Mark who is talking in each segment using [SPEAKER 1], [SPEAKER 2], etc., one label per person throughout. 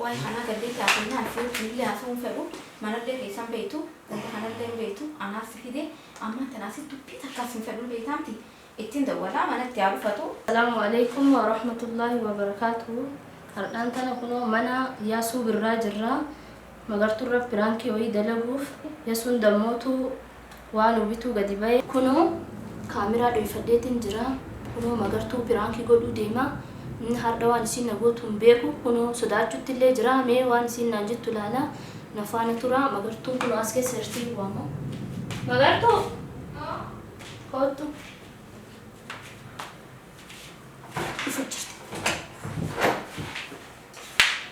[SPEAKER 1] واي أنا قديت أنا أسوي اللي أسوي فلو ما نرجع يسام بيتو أنت هنرجع بيتو أنا أسكت أما أنت ناسي تبي تكاسم فلو بيتامتي إتين دولا ما نتعرفتو.
[SPEAKER 2] السلام عليكم ورحمة الله وبركاته. الآن تنقول منا ياسو بالراجرة مغرتو رب برانكي ويدلبوف يسون دموتو وانو بيتو قديباي كنو كاميرا دو يفديتين جرا كنو مغرتو برانكي قدو ديما نهار وان سين نقولتهم بيكو كنو صداعتو تلي جرا مي وان سين نجتو لانا نفاني ترى مغرتو كنو اسكي سرتي واما مغرتو هوتو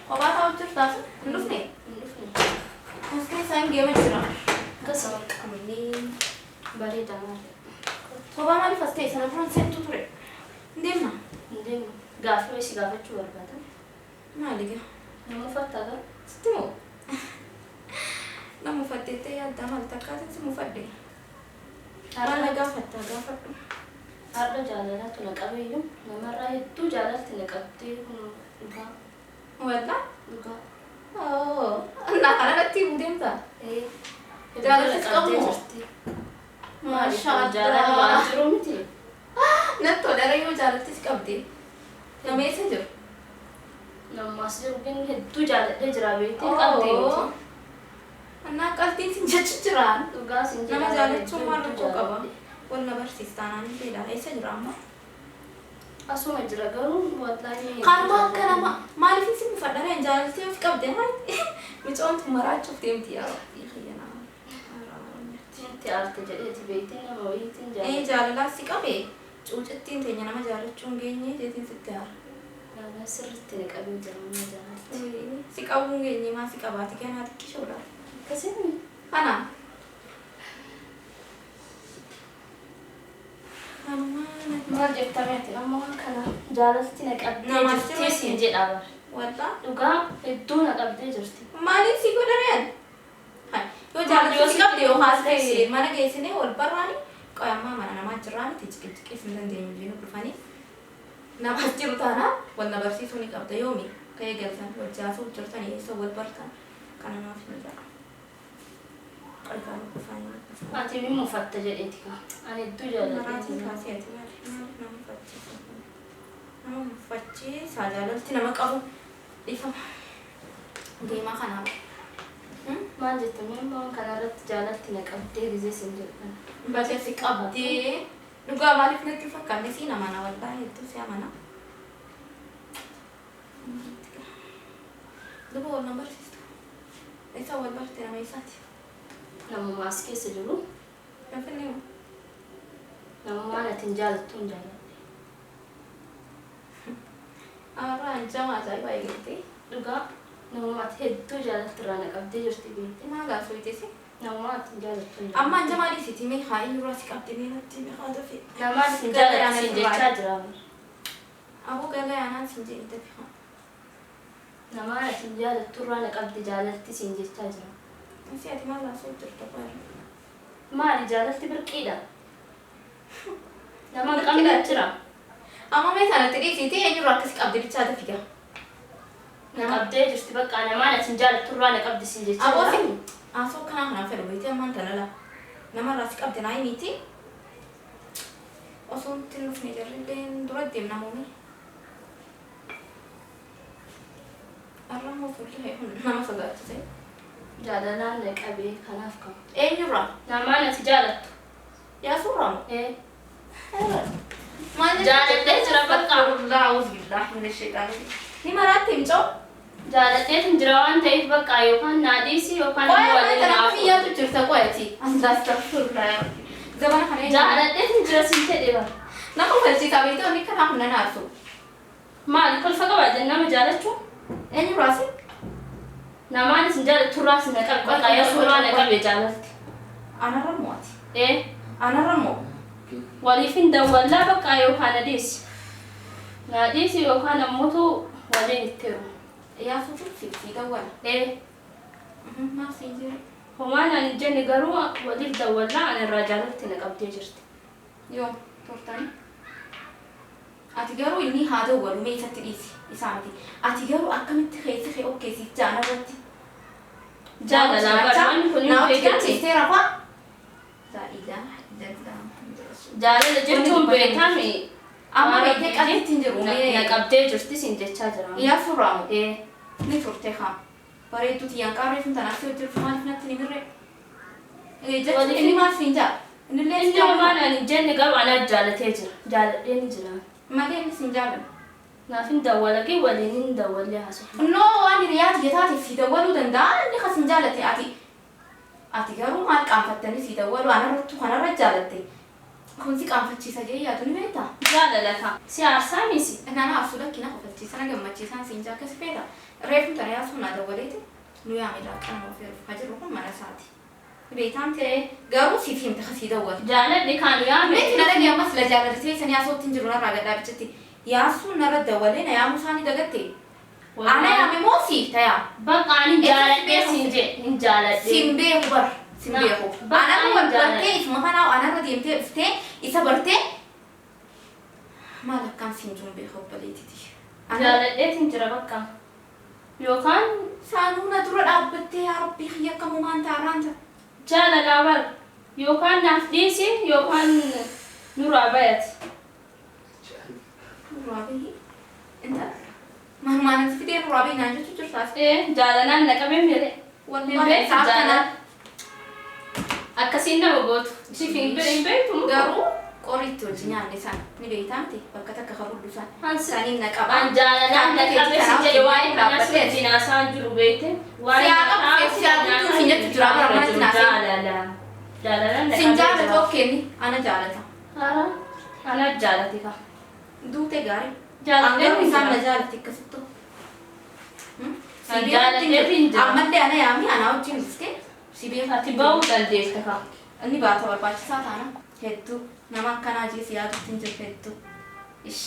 [SPEAKER 1] Obat tahu cerita lulus nih? Mungkin saya game cerita.
[SPEAKER 2] Kesal kami bari dangar.
[SPEAKER 1] Obat mali first day sana pun set tu tuh. Ndem na?
[SPEAKER 2] Ndem gafe wesi gafe chuar bata.
[SPEAKER 1] Mali ke?
[SPEAKER 2] Namu fatta ga?
[SPEAKER 1] Stimo. Namu fatte te ya damal takkan sih mu fatte. Mana gafatta gafattu.
[SPEAKER 2] Arda jalala tu nak abe yum. Nama rai tu jalal tu nak abdi uga.
[SPEAKER 1] Wala?
[SPEAKER 2] Uga.
[SPEAKER 1] Oh, anak nanti mungkin tak?
[SPEAKER 2] Jalal
[SPEAKER 1] Jalal
[SPEAKER 2] tu
[SPEAKER 1] kamu?
[SPEAKER 2] abdi.
[SPEAKER 1] Masya
[SPEAKER 2] Jalal
[SPEAKER 1] Allah.
[SPEAKER 2] wajirum ti.
[SPEAKER 1] Nanti dari yo jalal tu kabdi. Nama itu je.
[SPEAKER 2] Nama masjid mungkin tu jalal dia jerabe ti
[SPEAKER 1] Oh.
[SPEAKER 2] abdi.
[SPEAKER 1] Anak kabdi sinjat ceran.
[SPEAKER 2] Uga sinjil.
[SPEAKER 1] Nama jalal cuma lu kok apa? Wala barsiistaanaan fedha eessa jira amma?
[SPEAKER 2] Asuma jira garuu wallahi.
[SPEAKER 1] Kanuma akka nama maaliif isin mufadhara jaalaltee of qabde haa? Micoomtu maraachuuf deemti yaa rabbii xiyyanaa.
[SPEAKER 2] Ti arte jedheeti beekte nama wayiitiin jaalala.
[SPEAKER 1] Jaalalaa si qabe cuucittiin teenya nama jaalachuu hin geenye jeetiin sitti haara.
[SPEAKER 2] Nama sirriitti ni qabee jira nama jaalatti.
[SPEAKER 1] Si qabuu hin geenye maa si qabaati kanaa xiqqishoodha.
[SPEAKER 2] Akkasii
[SPEAKER 1] Kana.
[SPEAKER 2] maal jettameeti amma waan kana jaalatti na qabdee
[SPEAKER 1] Namatti
[SPEAKER 2] jirti siin jedha bara.
[SPEAKER 1] Walla.
[SPEAKER 2] Dhugaa hedduu na qabdee jirti.
[SPEAKER 1] Maaliif si godhaneen? Yoo jaalatti si qabde yoo haasa'e mana geessinee wal barraani qoyammaa mana namaa jirraani tichiqichiqis hin dandeenyu jiru dhufanii namas jiru taanaa wal na barsiisuu ni qabda yoomi ka'ee galtan wal jaasuuf jirtanii eessa wal bartan kana naaf hin jedha. Qalqaan dhufanii.
[SPEAKER 2] Ati min mufatta jedheeti ka. Ani hedduu jaaladheeti.
[SPEAKER 1] Maraatiin kaasee nama mufachiisa. Nama mufachiisa jaalalti nama qabu dhiifama. Deemaa kanaaf.
[SPEAKER 2] Maal jettamee waan kanarratti jaalatti na qabdee gizee siin jedhan.
[SPEAKER 1] Bakka si qabdee dhugaa maaliif natti fakkaanne si namana wallaahi hedduu si amana. Duba wal na barsiistu. Eessa wal barte nama eessaati?
[SPEAKER 2] Namummaa as keessa jiru.
[SPEAKER 1] Finfinnee moo?
[SPEAKER 2] Namummaan ati hin jaalattu hin jaaladhe.
[SPEAKER 1] Arraan jamaa ajaa'ibaa eegalte.
[SPEAKER 2] Dhugaa namummaa ati hedduu jaalatti irraa na qabdee jirti beekte.
[SPEAKER 1] Maa gaafuu itesi?
[SPEAKER 2] Namummaa ati hin jaalattu hin
[SPEAKER 1] Amma jamaa dhiisiti mee haa inni duraa si qabdee mee natti mee haa dafe.
[SPEAKER 2] Namaa ati hin jaalattu siin jechaa jira.
[SPEAKER 1] Aboo gagaa yaanaan siin jedhi dafe haa.
[SPEAKER 2] Namaa ati hin jaalattu irraa na qabdi jaalatti siin jechaa jira.
[SPEAKER 1] Si ati maal laasuu jirta qoyarra?
[SPEAKER 2] Maali jaalatti birqiidha? Nama hin qabne jira.
[SPEAKER 1] Amma mee sanatti dhiisiti eenyurraa akkasi qabdi bichaa dafiga.
[SPEAKER 2] Na qabdee jirti bakka namaa ati hin jaalattu irraa na qabdi siin jechaa
[SPEAKER 1] Aboo
[SPEAKER 2] jira.
[SPEAKER 1] si asoo kanaa kanaan fedhu beekte ammaan tana laa. Namarraa si qabdi naa himiiti. Osoo nuti hin dhufne jarrillee dura deemna moomii. Arramoo fuulli nama sodaachisee.
[SPEAKER 2] Jaalalaan na qabee kanaaf qabu.
[SPEAKER 1] Eenyurraa?
[SPEAKER 2] Namaan ati jaalattu.
[SPEAKER 1] Yaa suurraa moo? Maal
[SPEAKER 2] Jaalallee jira bakka.
[SPEAKER 1] Laa'uus billaa hin sheeqaanii. Ni maraatti himcoo?
[SPEAKER 2] Jaalatee hin jira waan ta'eef bakka yookaan naadhiisi yookaan
[SPEAKER 1] Qoya
[SPEAKER 2] waliin
[SPEAKER 1] wanta nama
[SPEAKER 2] naafu.
[SPEAKER 1] biyyaatu jirta qoyati. Astagfirullah. Zamana kana
[SPEAKER 2] Jaalatee hin jira siin jedhee bara.
[SPEAKER 1] nama falsiisaa beekte onni kanaa humna naarsu.
[SPEAKER 2] Maali kolfa qabaa nama jaalachuu?
[SPEAKER 1] Eenyurraasi?
[SPEAKER 2] Namaan isin jaalattu irraa isin na qabe bakka yaa suuraa na qabe jaalatti.
[SPEAKER 1] Anarra mo'ati.
[SPEAKER 2] Anarra moo? Waliif hin dawwallaa bakka yookaan naadhiisi. Naadhiisi yookaan ammoo waliin itti hiru.
[SPEAKER 1] Yaa suutu si dawwala. Maaf siin jiru.
[SPEAKER 2] Homaan ani jenne garuu waliif dawwallaa ani irraa jaalatti na qabdee jirti.
[SPEAKER 1] Yoo turtani. Ati garuu inni haa dawwalu mee isatti dhiisi. isaaniti ati garuu akkamitti keessi kee okkeessi jaana irratti
[SPEAKER 2] jaalala kun
[SPEAKER 1] naa keessee rafaa zaadhiidhaa
[SPEAKER 2] jaalala jechuun beekame
[SPEAKER 1] amma beekee qabatti hin jiru
[SPEAKER 2] na qabdee jirti siin jechaa jira
[SPEAKER 1] yaa furraamu ni turte haa bareedduu tiyyaan qaarree sun tanaatti hojjetu maaliif natti ni birree jechuun inni maal siin jaa
[SPEAKER 2] inni homaan ani jenne garuu ana jaalatee jira jaaladhee ni jira
[SPEAKER 1] malee inni siin jaalladhu
[SPEAKER 2] naaf hin dawwalagee waliin hin dawwallee haasofna
[SPEAKER 1] no waan hiriyaati jetaatiif si dawwaluu danda'a inni kas hin jaallate ati garuu maal qaanfattanii si dawwalu anarrattu kanarra jaalatte kun si qaanfachiisa jee yaadu ni beektaa
[SPEAKER 2] jaalala ka si aarsaa misi
[SPEAKER 1] nana arsuu lakkina qofachiisa na gammachiisaan siin jaa akkasi feeta reefuu tana yaasuu naa dawwaleeti nu yaame laaqana ofeeru hajiru kun mana isaati beektaan ta'e garuu siif himte kasii dawwal
[SPEAKER 2] jaaladhi kaan yaame
[SPEAKER 1] meeti na dhagee ammas la jaalatee sanii yaasootti hin jiru narraa gadhaa bichatti yaasuu narra dawwalee na yaamuu isaanii dagatte ana yaame moo siif tayaa
[SPEAKER 2] bakka ani jaaladhee siin je hin jaaladhee
[SPEAKER 1] siin beeku bar siin beeku ana wal bartee isuma kanaa anarra deemtee dhuftee isa bartee maal akkaan siin jiru beeku obbaleetiti
[SPEAKER 2] jaaladheetiin jira bakka yookaan
[SPEAKER 1] saanuu na dura dhaabbattee yaa rabbii kiyya akkamumaan taaraanta
[SPEAKER 2] jaalalaa bar yookaan naaf dhiisi yookaan nuraa bayati
[SPEAKER 1] nuraabii inta maanatti fidee nuraabii naan jechuu jirtaas
[SPEAKER 2] jaalalaan naqabee mere
[SPEAKER 1] wallahi saaftanaa
[SPEAKER 2] akkasiin nama gootu siif hin beektu
[SPEAKER 1] garuu qoritti wajji nyaanne sana ni beektaamte bakka takka kabullu sana saniin
[SPEAKER 2] an
[SPEAKER 1] naqabaan
[SPEAKER 2] jaalalaan naqabee si jedhe waa'ee kanas wajjin haasaan jiru beekte jaalalaan
[SPEAKER 1] sin jaalata okkenni ana jaalata
[SPEAKER 2] ana jaalate ka
[SPEAKER 1] duute gaarii
[SPEAKER 2] jaalatee
[SPEAKER 1] angaruu isaan na jaalate akkasittu
[SPEAKER 2] jaalateetiin jira
[SPEAKER 1] ammallee ana yaami anaa wajjin dhuftee si beekatti
[SPEAKER 2] ati ba'uu dandeessa ka
[SPEAKER 1] inni baata barbaachisaa taana hedduu nama akkanaa jiis yaadutti hin jiru hedduu ish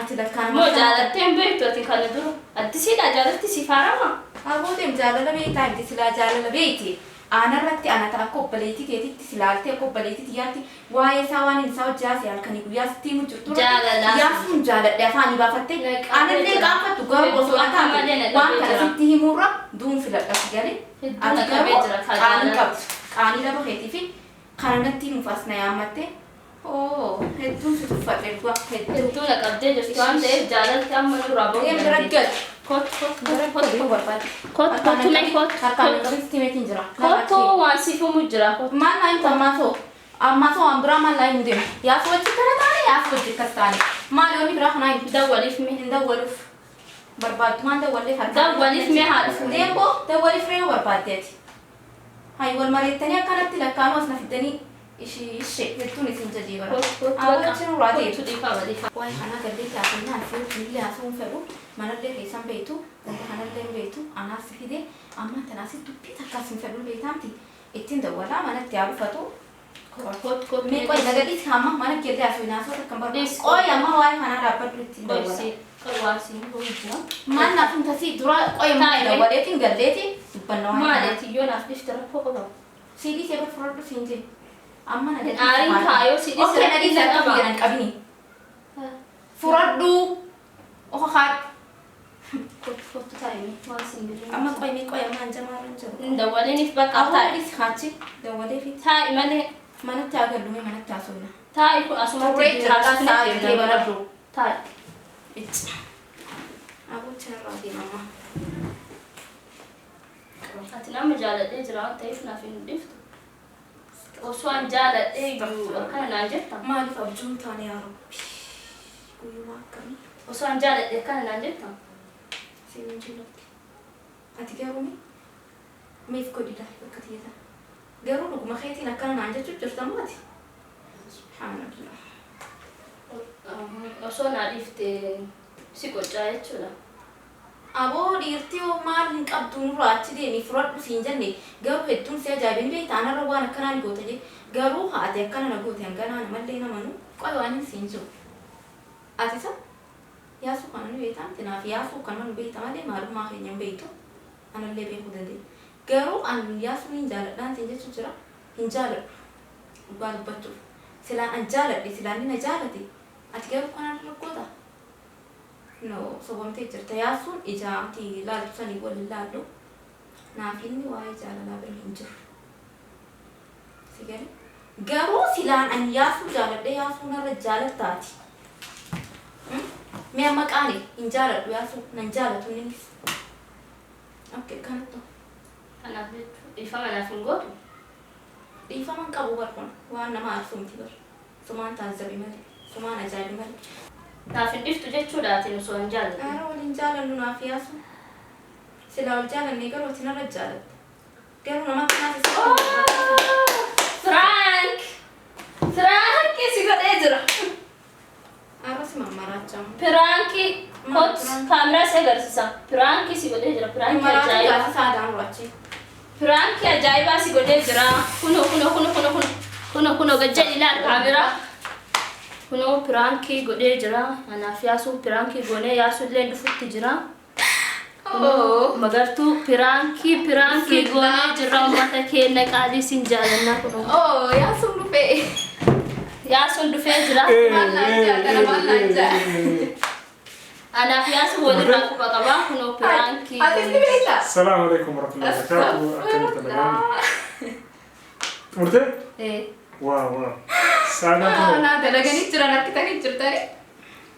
[SPEAKER 1] ati lakkaan
[SPEAKER 2] moo jaalatteen beektu ati kana dura addisiidha jaalatti si faarama
[SPEAKER 1] abooteem jaalala beektaa inti silaa jaalala beekti aanarratti anata akka obbaleetii keetitti silaaltee akka obbaleetii xiyyaatti waa'ee isaa waan isaa hojjaase halkanii guyyaa sitti himu jirtu yaasuun jaaladhe afaanii baafatte aanallee qaanfattu garuu osoo ataate waan kana sitti himuurra duun filadhas galee ati garuu qaanii qabdu qaanii laba keetii fi kana natti himuuf as na yaammatte hedduun si tuffadhe dhugaa
[SPEAKER 2] hedduu na qabdee jirtu waan ta'eef jaalalti amma nuraa ba'uu
[SPEAKER 1] dandeessa.
[SPEAKER 2] Kottu waan sifumu jira.
[SPEAKER 1] Maal naa hin ammaasoo waan biraa maal naa hin deemu. Yaas wajji kana taane yaas wajji akkas taane. Maal yoonni biraa kanaa hin
[SPEAKER 2] dawwaliif mee
[SPEAKER 1] hin dawwaluuf. Barbaaddu maan dawwallee harkaa.
[SPEAKER 2] Dawwaliif mee haadha fuudhee.
[SPEAKER 1] Deemboo dawwaliif reewu barbaaddeeti. Hayi wal mareettanii akkanatti lakkaanuu as na fiddanii ishee jettuun isin jajii bara. Awwaalchi nuraa ta'etu. Waa'ee kanaa gallee taasifnaan fi illee haasawuun fedhu manallee keessan beektu wanta kanallee beektu anaas fide amma tanaas dubbii takkaas hin fedhu beektaamti ittiin dawwalaa manatti haa dhufatu. Mee qoy nagadhiis hamma mana keellee haasawuu naasoo takkan barbaadu. Qoy amma waa'ee kanaa dhaabbadhu ittiin dawwala. Maal naaf hin tasii dura qoy amma dawwaleetiin galleeti dubbanna waa'ee kanaa.
[SPEAKER 2] Maaleeti yoo naaf dhifte rakkoo qabamu.
[SPEAKER 1] Siidii see fudhadhu siin jee. Amma na
[SPEAKER 2] dadhiis. Aariin kaayoo siidii
[SPEAKER 1] okay na dhiisa qabu jedhan qabini. Fudhadhu. Oka haadha.
[SPEAKER 2] Kottu taa'ee waan siin birrii.
[SPEAKER 1] Amma qoy mee qoy amma hanjamaarra hin jiru.
[SPEAKER 2] Dawwaleeniif bakka
[SPEAKER 1] Amma
[SPEAKER 2] taa'e.
[SPEAKER 1] dhis haachi dawwalee fi
[SPEAKER 2] Taa'e malee
[SPEAKER 1] manatti haa gallume manatti haa soona.
[SPEAKER 2] taa'e kun asumatti haasofnee deemnee baradhu. Taa'e.
[SPEAKER 1] Aboochi narraa deemama.
[SPEAKER 2] Ati nama jaaladhee jira waan ta'eef naaf hin dhiftu. Osoo an jaaladhee iyyuu akkana naan jetta.
[SPEAKER 1] Maaliif abjuun taane yaa Rabbi? Guyyuma akkamii?
[SPEAKER 2] Osoo an jaaladhee akkana naan jetta.
[SPEAKER 1] Siin jilatti. Ati garuu meef godhida bakka tiyyata. Garuu dhuguma keetiin akkana naan jechuu jirta maati? Subhaanallah.
[SPEAKER 2] Osoo naa dhiifte si qoccaa jechuudha.
[SPEAKER 1] Aboo dhiirtii hoo maal hin qabdu nurraa achi deemii fudhadhu siin jenne garuu hedduun si ajaa'ibin beektaa anarra waan akkanaa ni goota jee garuu haati akkana na goote hanganaa namallee namanu qoy waan hin siin jiru. Ati isa yaasuu kana nu beektaa tinaaf yaasuu kana nu beekta malee maalummaa keenya hin beektu anallee beekuu dandeenya. Garuu an yaasuu hin jaaladhaan siin jechuu jira hin jaaladhu dhugaa dubbachuuf silaan an jaaladhe silaan ni na jaalate ati garuu kana rakkoota. No, sobamtee jirta yaasuun ijaamti laaltusanii wal ilaallu naafinni waa'ee jaalalaa bira hin jiru. Si gadi garuu silaan ani yaasuu jaaladhe yaasuu narra jaalattaati. Mi'a maqaani hin jaaladhu yaasuu nan jaalatu ninnis. Okay, kanattu.
[SPEAKER 2] Kanaaf dhiifama naaf hin gootu.
[SPEAKER 1] Dhiifaman qabu barkun waan nama arsumti bar. Sumaan taazzabi malee, sumaan ajaa'ibi malee.
[SPEAKER 2] Naaf hin dhiftu jechuudhaatiin osoo hin jaaladhu.
[SPEAKER 1] Ara waliin jaalallu naaf yaasuu. Silaa wal jaalannee garuu ati narra jaalatta. Garuu namatti naaf isa.
[SPEAKER 2] Frank! Frank si godhee jira.
[SPEAKER 1] Arras mammaraachamu.
[SPEAKER 2] Piraanki kot kaameraa si agarsiisa. Piraanki si godhee jira. Piraanki ajaa'ibaa.
[SPEAKER 1] Maraatu saadaan ruwachi.
[SPEAKER 2] Piraanki ajaa'ibaa si godhee jira. Kuno gajjal ilaal kaameraa. Kuno piraanki godhee jira. Anaaf yaasuu piraanki goonee yaasuu illee dhufutti jira. Magartuu piraanki goonee jira. Uummata keenya qaalii siin jaalannaa kuno.
[SPEAKER 1] Yaasuun dhufee.
[SPEAKER 2] Yaasuun dhufee jira. Anaaf yaasuu walirraa quba qabaa. Kuno piraanki.
[SPEAKER 3] Assalamu alaikum warahmatullahi wabarakatuh. Akkamitti dalagani? Murtee? Waaw. Saadaan kun.
[SPEAKER 1] Naa dalaganii jiran harkitanii jirtani.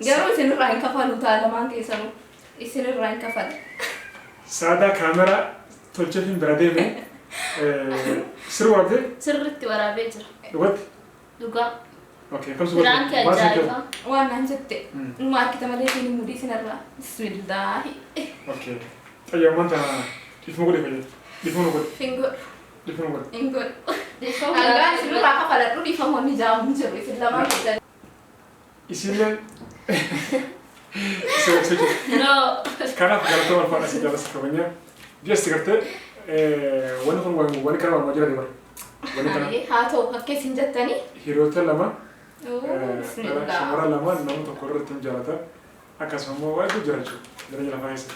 [SPEAKER 1] Garuu isinirraa hin kafalu taalamaan keessanuu. Isinirraa hin kafalu.
[SPEAKER 3] Saadaa kaameraa tolcheetiin bira deeme. Sirri waraabdee?
[SPEAKER 2] Sirriitti waraabee jira.
[SPEAKER 3] Dhugatti?
[SPEAKER 2] Dhugaa.
[SPEAKER 3] Okay, akkam si
[SPEAKER 2] Piraanki ajaa'ibaa.
[SPEAKER 1] Waan naan jette. Numa harkita malee siin mudii isinirraa. Bismillaahi.
[SPEAKER 3] Okay. Xayyaamaan tana dhiifama godhe fayyada. Dhiifama godhe.
[SPEAKER 1] Fingo.
[SPEAKER 3] Dhiifama godhe.
[SPEAKER 1] Fingo. Algaan isinirraa kafaladhu dhiifamoonni jaamu jiru isin lamaan keessan.
[SPEAKER 3] Isinleen. Isa jiru.
[SPEAKER 2] No.
[SPEAKER 3] Kanaaf galatoo wal faana si jaalasa qabanya. Biyya gartee wanni kana walumaa jira deemaa. Wanni kana.
[SPEAKER 1] Haa ta'u akka isin jettanii.
[SPEAKER 3] Hiriyoota lama.
[SPEAKER 1] Bismillah.
[SPEAKER 3] Shamara lama nama tokko irratti hin jaalata. Akkasuma immoo waa hedduu jira jechuudha. Jireenya lafaa keessa.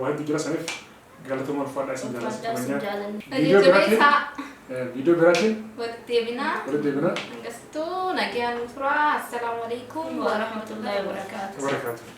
[SPEAKER 3] Waa hedduu jira saniif galatoo wal faana si jaalasa qabanya. Video biraatiin.
[SPEAKER 1] Walitti deebinaa. Angastuu nagaan turaa. Assalaamu alaikum warahmatullahi wabarakatuh.